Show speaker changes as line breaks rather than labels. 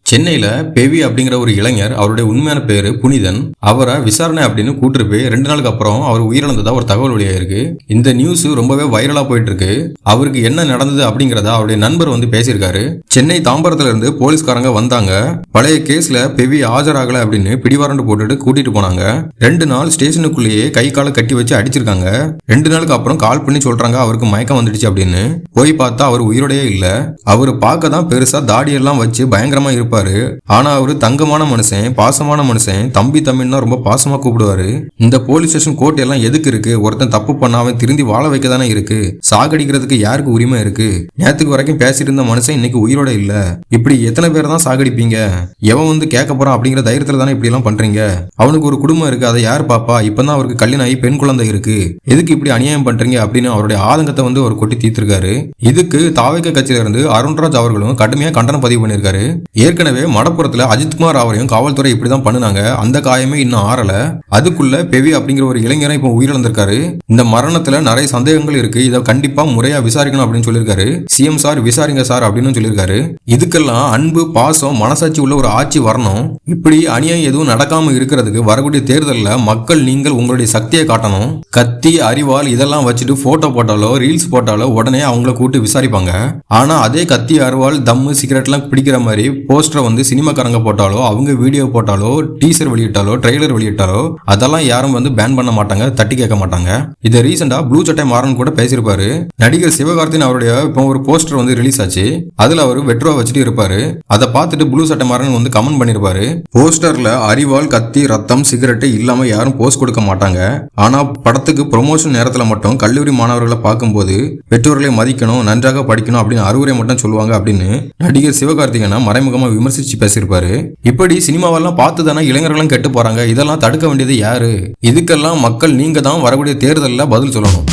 சென்னையில பெவி அப்படிங்கிற ஒரு இளைஞர், அவருடைய உண்மையான பேரு புனிதன். அவரை விசாரணை அப்படின்னு கூட்டிட்டு போய் 2 நாளுக்கு அப்புறம் அவர் உயிரிழந்ததா ஒரு தகவல் வெளியாயிருக்கு. இந்த நியூஸ் ரொம்பவே வைரலா போயிட்டு இருக்கு. அவருக்கு என்ன நடந்தது அப்படிங்கறத அவருடைய நண்பர் வந்து பேசியிருக்காரு. சென்னை தாம்பரத்துல இருந்து போலீஸ்காரங்க வந்தாங்க. பழைய கேஸ்ல பெவி ஆஜராகல அப்படின்னு பிடிவாரண்டு போட்டுட்டு கூட்டிட்டு போனாங்க. 2 நாள் ஸ்டேஷனுக்குள்ளேயே கை காலை கட்டி வச்சு அடிச்சிருக்காங்க. 2 நாளுக்கு அப்புறம் கால் பண்ணி சொல்றாங்க அவருக்கு மயக்கம் வந்துடுச்சு அப்படின்னு. போய் பார்த்தா அவர் உயிரோடயே இல்ல. அவரு பார்க்க தான் பெருசா தாடியெல்லாம் வச்சு பயங்கரமா இருப்பாரு. ஆனா அவரு தங்கமான மனுஷன், பாசமான மனுஷன். தம்பி தம்பின்னா ரொம்ப பாசமா கூப்பிடுவாரு. இந்த போலீஸ் ஸ்டேஷன் கோர்ட் எல்லாம் எதுக்கு இருக்கு? ஒருத்தன் தப்பு பண்ணாம திருந்தி வாழ வைக்க தானே இருக்கு. சாகடிக்கிறதுக்கு யாருக்கு உரிமை இருக்கு? நேத்துக்கு வரைக்கும் பேசிட்டு இருந்த மனுஷன் இன்னைக்கு உயிரோட இல்ல. இப்படி எத்தனை பேர் தான் சாகடிப்பீங்க? எவன் வந்து கேட்க போறான் அப்படிங்கிற தைரியத்துல தானே இப்படி எல்லாம் பண்றீங்க. அவனுக்கு ஒரு குடும்பம் இருக்கு, அதை யார் பாப்பா? இப்பதான் அவருக்கு கல்யாணம் ஆகி பெண் குழந்தை இருக்கு. எதுக்கு இப்படி அநியாயம் பண்றீங்க அப்படின்னு அவருடைய ஆதங்கத்தை வந்து அவர் கொட்டி தீர்த்திருக்காரு. இதுக்கு தாவேக கட்சியில இருந்து அருண்ராஜ் அவர்களும் கடுமையா கண்டனம் பதிவு பண்ணிருக்காரு. ஏற்கனவே மடப்புறத்துல அஜித்குமார் அவரையும் காவல்துறை இப்படிதான் பண்ணுனாங்க. அந்த காயமே இன்னும் ஆறல. அதுக்குள்ள பெவி அப்படிங்கிற ஒரு இளைஞரை இப்ப உயிரிழந்திருக்காரு. இந்த மரணத்துல நிறைய சந்தேகங்கள் இருக்கு. இதை கண்டிப்பா முறையா விசாரிக்கணும் அப்படின்னு சொல்லியிருக்காரு. சிஎம் சார் விசாரிங்க சார் அப்படின்னு சொல்லியிருக்காரு. இதுக்கெல்லாம் அன்பு, பாசம், மனசாட்சி உள்ள ஒரு ஆட்சி வரணும். இப்படி அநியாயம் எதுவும் நடக்காம இருக்கிறதுக்கு வரக்கூடிய தேர்தல்ல மக்கள் நீங்கள் உங்களுடைய சக்தியை காட்டணும். கத்தி, அரிவாள் இதெல்லாம் வச்சுட்டு போட்டோ போட்டாலோ ரீல்ஸ் போட்டாலோ உடனே அவங்கள கூட்டு விசாரிப்பாங்க. ஆனா அதே கத்தி, அரிவாள், தம்மு, சிகரெட் எல்லாம் பிடிக்கிற மாதிரி போஸ்டரை வந்து சினிமாக்காரங்க போட்டாலோ, அவங்க வீடியோ போட்டாலோ, டீசர் வெளியிட்டாலோ, ட்ரெய்லர் வெளியிட்டாலோ அதெல்லாம் யாரும் வந்து பேன் பண்ண மாட்டாங்க, தட்டி கேட்க மாட்டாங்க. இதை ரீசெண்டா ப்ளூ சட்டை மாறன் கூட பேசியிருப்பாரு. நடிகர் சிவகார்த்தின் அவருடைய இப்போ ஒரு போஸ்டர் வந்து ரிலீஸ் ஆச்சு. அதுல அவர் வெட்ரோ வச்சுட்டு இருப்பாரு. அதை பார்த்துட்டு ப்ளூ சட்டை மாறன் வந்து கமெண்ட் பண்ணிருப்பாரு. போஸ்டர்ல அரிவாள், கத்தி, ரத்தம், சிகரெட் இல்லாம யாரும் போஸ்ட் கொடுக்க மாட்டாங்க. ஆனா படத்துக்கு ப்ரொமோஷன் நேரத்துல மட்டும் கல்லூரி மாணவர்களை பார்க்கும்போது பெற்றோர்களை மதிக்கணும், நன்றாக படிக்கணும் அப்படின்னு அறிவுரை மட்டும் சொல்லுவாங்க அப்படின்னு நடிகர் சிவகார்த்திகேயனை மறைமுகமா விமர்சிச்சு பேசியிருப்பாரு. இப்படி சினிமாவெல்லாம் பார்த்து தானே இளைஞர்களும் கெட்டு போறாங்க. இதெல்லாம் தடுக்க வேண்டியது யாரு? இதுக்கெல்லாம் மக்கள் நீங்க தான் வரக்கூடிய தேர்தலில் பதில் சொல்லணும்.